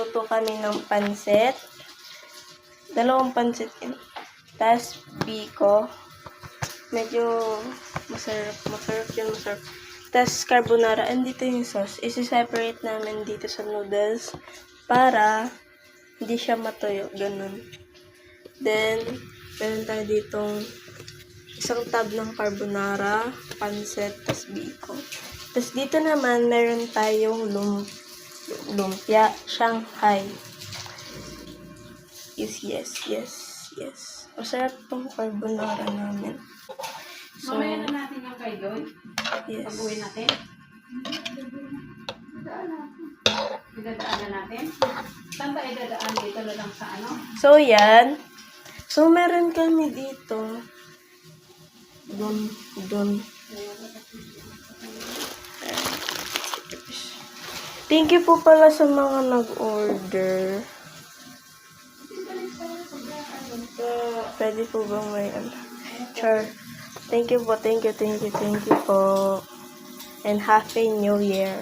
Magluto kami ng pansit. 2 pansit yun. Tapos, biko. Medyo masarap yun, masarap. Tapos, carbonara. Andito yung sauce. Isi-separate namin dito sa noodles para hindi siya matuyo. Ganun. Then, meron tayo ditong isang tab ng carbonara, pansit, tapos biko. Tapos, dito naman, meron tayong lumpia, Shanghai. Yes. Masarap tong carbonara namin. So, mamaya na natin yung kay Doy. yes. Pag-uwi natin. Idadaan na natin. Saan ba idadaan? Dito na lang sa ano? So, yan. So, meron kami dito. Doon. Thank you po pala sa mga nag-order. Pwede po bang may Char. Thank you po. And Happy New Year.